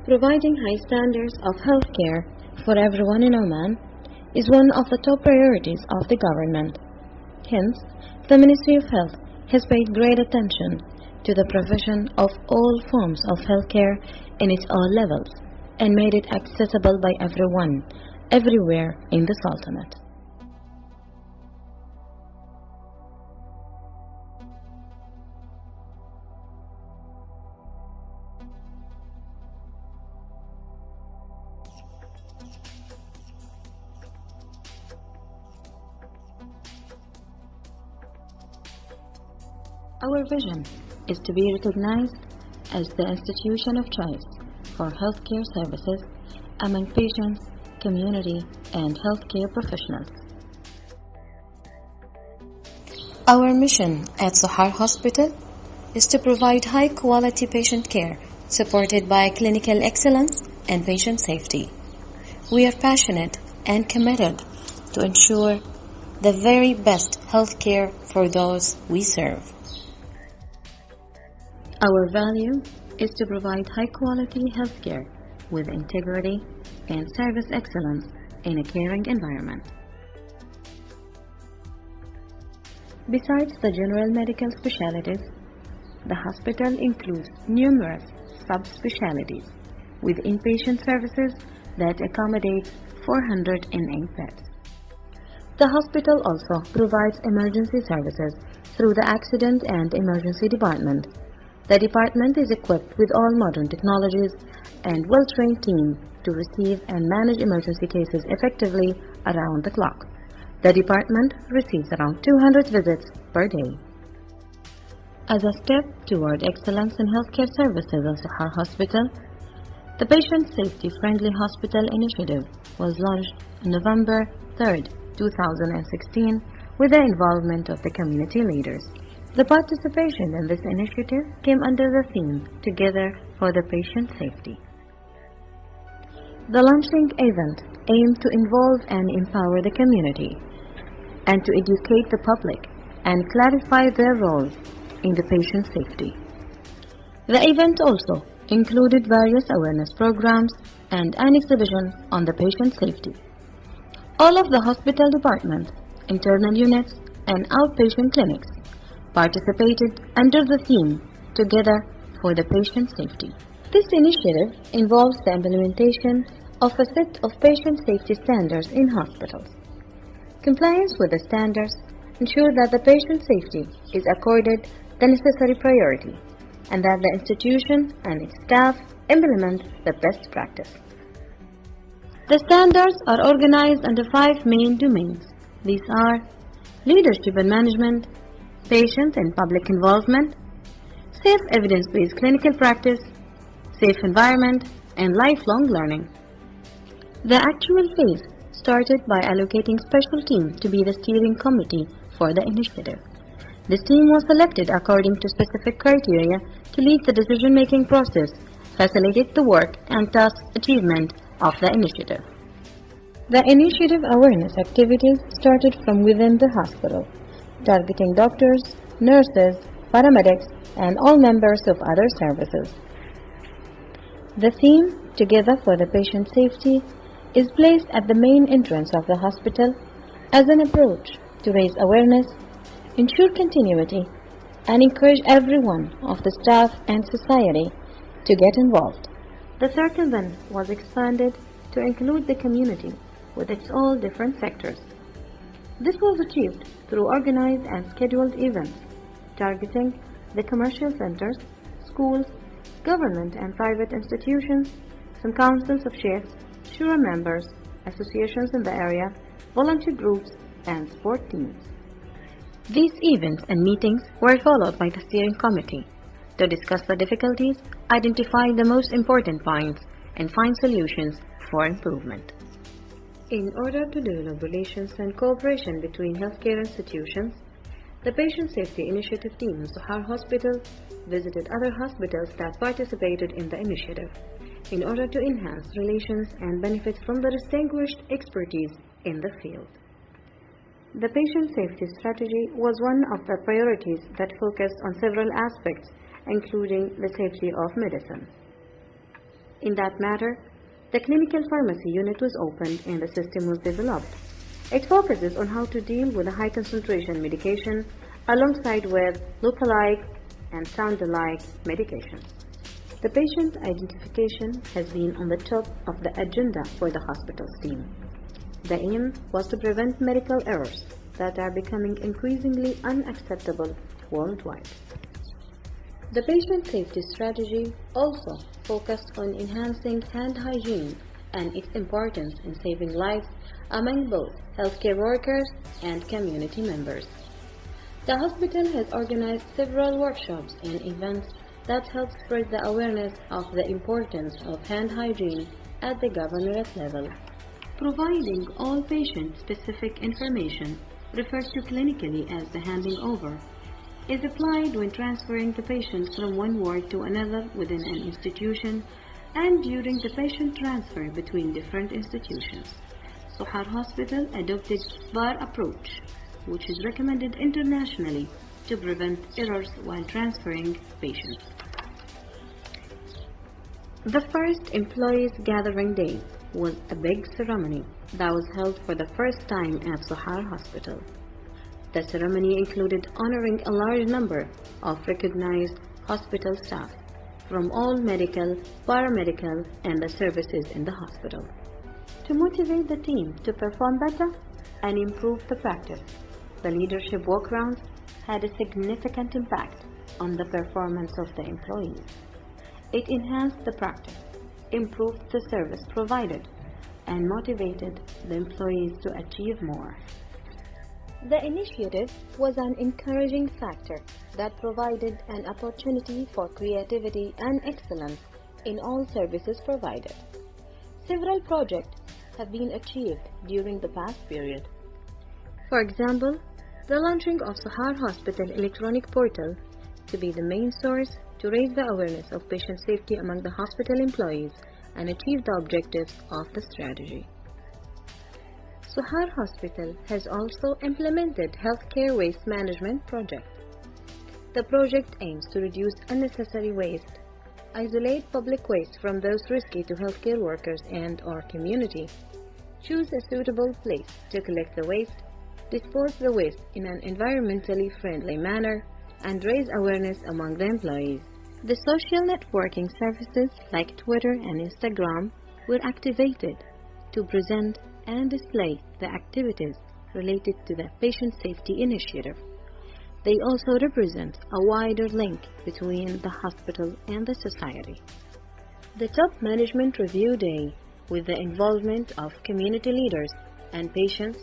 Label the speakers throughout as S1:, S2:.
S1: Providing high standards of healthcare for everyone in Oman is one of the top priorities of the government. Hence, the Ministry of Health has paid great attention to the provision of all forms of healthcare in its all levels and made it accessible by everyone, everywhere in the Sultanate. Our vision is to be recognized as the institution of choice for healthcare services among patients, community, and healthcare professionals. Our mission at Sohar Hospital is to provide high-quality patient care supported by clinical excellence and patient safety. We are passionate and committed to ensure the very best healthcare for those we serve. Our value is to provide high-quality healthcare with integrity and service excellence in a caring environment. Besides the general medical specialties, the hospital includes numerous subspecialties with inpatient services that accommodate 408 beds. The hospital also provides emergency services through the Accident and Emergency Department. The department is equipped with all modern technologies and well-trained team to receive and manage emergency cases effectively around the clock. The department receives around 200 visits per day. As a step toward excellence in healthcare services at Sohar Hospital, the Patient Safety Friendly Hospital Initiative was launched on November 3, 2016 with the involvement of the community leaders. The participation in this initiative came under the theme Together for the Patient Safety. The launching event aimed to involve and empower the community and to educate the public and clarify their role in the patient safety. The event also included various awareness programs and an exhibition on the patient safety. All of the hospital departments, internal units, and outpatient clinics participated under the theme Together for the Patient Safety. This initiative involves the implementation of a set of patient safety standards in hospitals. Compliance with the standards ensures that the patient safety is accorded the necessary priority and that the institution and its staff implement the best practice. The standards are organized under 5 main domains. These are leadership and management, patient and public involvement, safe evidence-based clinical practice, safe environment, and lifelong learning. The actual phase started by allocating special team to be the steering committee for the initiative. This team was selected according to specific criteria to lead the decision-making process, facilitate the work and task achievement of the initiative. The initiative awareness activities started from within the hospital, targeting doctors, nurses, paramedics, and all members of other services. The theme, Together for the Patient Safety, is placed at the main entrance of the hospital as an approach to raise awareness, ensure continuity, and encourage everyone of the staff and society to get involved. The circle then was expanded to include the community with its all different sectors. This was achieved through organized and scheduled events targeting the commercial centers, schools, government and private institutions, some councils of sheikhs, shura members, associations in the area, volunteer groups, and sport teams. These events and meetings were followed by the steering committee to discuss the difficulties, identify the most important points, and find solutions for improvement. In order to develop relations and cooperation between healthcare institutions, the Patient Safety Initiative team of Sohar Hospital visited other hospitals that participated in the initiative in order to enhance relations and benefit from the distinguished expertise in the field. The patient safety strategy was one of the priorities that focused on several aspects, including the safety of medicine. In that matter, the clinical pharmacy unit was opened and the system was developed. It focuses on how to deal with a high concentration medication alongside with look-alike and sound-alike medications. The patient identification has been on the top of the agenda for the hospital's team. The aim was to prevent medical errors that are becoming increasingly unacceptable worldwide. The patient safety strategy also focused on enhancing hand hygiene and its importance in saving lives among both healthcare workers and community members. The hospital has organized several workshops and events that help spread the awareness of the importance of hand hygiene at the governorate level. Providing all patient-specific information, referred to clinically as the handing over, is applied when transferring the patient from one ward to another within an institution and during the patient transfer between different institutions. Sohar Hospital adopted BAR approach, which is recommended internationally to prevent errors while transferring patients. The first Employees Gathering Day was a big ceremony that was held for the first time at Sohar Hospital. The ceremony included honoring a large number of recognized hospital staff from all medical, paramedical, and the services in the hospital. To motivate the team to perform better and improve the practice, the leadership walkarounds had a significant impact on the performance of the employees. It enhanced the practice, improved the service provided, and motivated the employees to achieve more. The initiative was an encouraging factor that provided an opportunity for creativity and excellence in all services provided. Several projects have been achieved during the past period. For example, the launching of Sohar Hospital electronic portal to be the main source to raise the awareness of patient safety among the hospital employees and achieve the objectives of the strategy. Sohar Hospital has also implemented healthcare waste management project. The project aims to reduce unnecessary waste, isolate public waste from those risky to healthcare workers and/or community, choose a suitable place to collect the waste, dispose the waste in an environmentally friendly manner, and raise awareness among the employees. The social networking services like Twitter and Instagram were activated to present and display the activities related to the patient safety initiative. They also represent a wider link between the hospital and the society. The Top Management Review Day, with the involvement of community leaders and patients,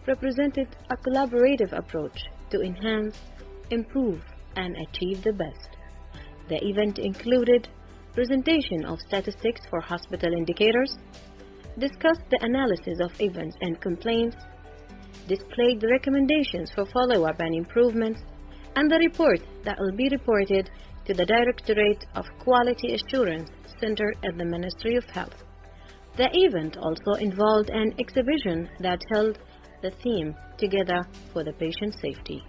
S1: represented a collaborative approach to enhance, improve, and achieve the best. The event included presentation of statistics for hospital indicators, discussed the analysis of events and complaints, displayed the recommendations for follow-up and improvements, and the report that will be reported to the Directorate of Quality Assurance Center at the Ministry of Health. The event also involved an exhibition that held the theme Together for the Patient Safety.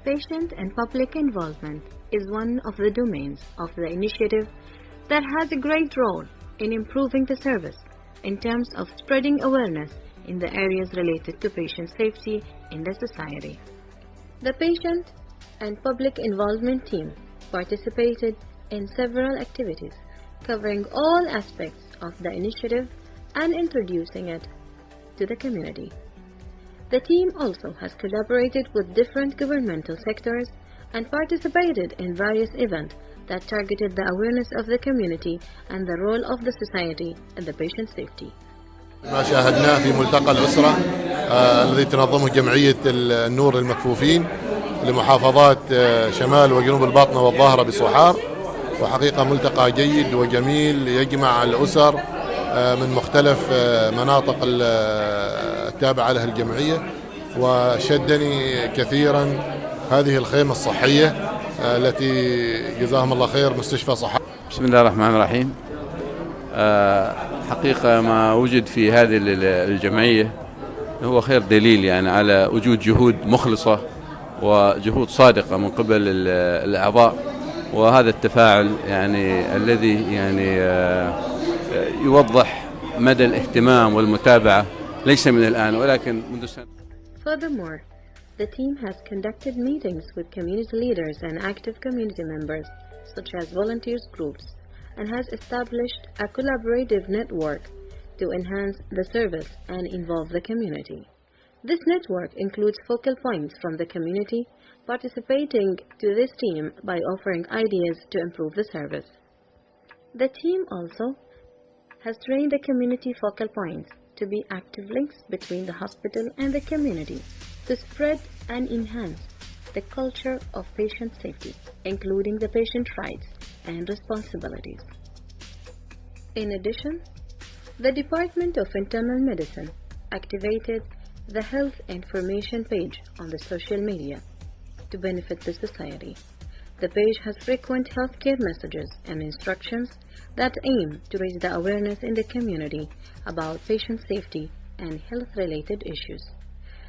S1: Patient and public involvement is one of the domains of the initiative that has a great role in improving the service in terms of spreading awareness in the areas related to patient safety in the society. The patient and public involvement team participated in several activities covering all aspects of the initiative and introducing it to the community. The team also has collaborated with different governmental sectors and participated in various events that targeted the awareness of the community and the role of the society in the patient safety.
S2: ما شاهدناه في ملتقى الأسرة الذي تنظمه جمعية النور للمكفوفين لمحافظات شمال وجنوب الباطنة والظاهرة بصحار، وحقيقة ملتقى جيد وجميل يجمع الأسر من مختلف مناطق التابعة لها الجمعية، وشدني كثيرا هذه الخيمة الصحية التي جزاهم الله خير مستشفى صحار.
S3: بسم الله الرحمن الرحيم. حقيقة ما وجد في هذه الجمعية هو خير دليل يعني على وجود جهود مخلصة وجهود صادقة من قبل الأعضاء وهذا التفاعل يعني الذي يعني يوضح مدى الاهتمام والمتابعة ليس من الآن ولكن منذ سنة.
S1: Furthermore, the team has conducted meetings with community leaders and active community members, such as volunteers groups, and has established a collaborative network to enhance the service and involve the community. This network includes focal points from the community participating to this team by offering ideas to improve the service. The team also has trained the community focal points to be active links between the hospital and the community to spread and enhance the culture of patient safety, including the patient rights and responsibilities. In addition, the Department of Internal Medicine activated the health information page on the social media to benefit the society. The page has frequent healthcare messages and instructions that aim to raise the awareness in the community about patient safety and health-related issues.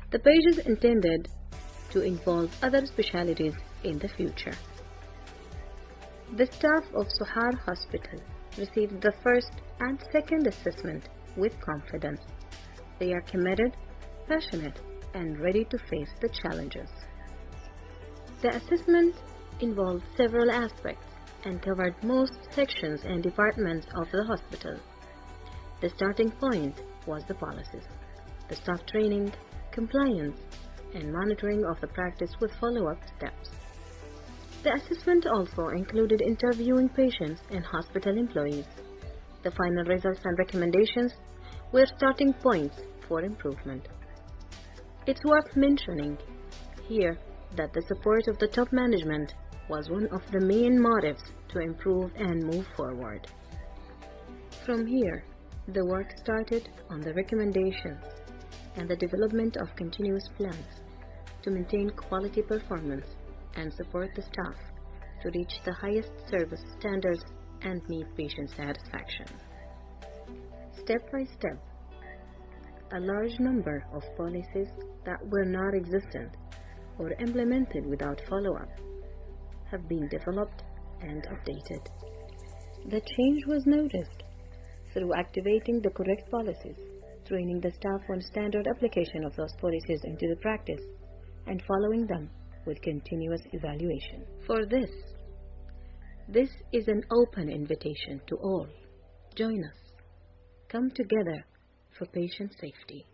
S1: The page is intended to involve other specialties in the future. The staff of Sohar Hospital received the first and second assessment with confidence. They are committed, passionate, and ready to face the challenges. The assessment involved several aspects and covered most sections and departments of the hospital. The starting point was the policies, the staff training, compliance, and monitoring of the practice with follow-up steps. The assessment also included interviewing patients and hospital employees. The final results and recommendations were starting points for improvement. It's worth mentioning here that the support of the top management was one of the main motives to improve and move forward. From here, the work started on the recommendations and the development of continuous plans to maintain quality performance and support the staff to reach the highest service standards and meet patient satisfaction. Step by step, a large number of policies that were not existent or implemented without follow-up have been developed and updated. The change was noticed through activating the correct policies, training the staff on standard application of those policies into the practice, and following them with continuous evaluation. For this is an open invitation to all. Join us. Come together for patient safety.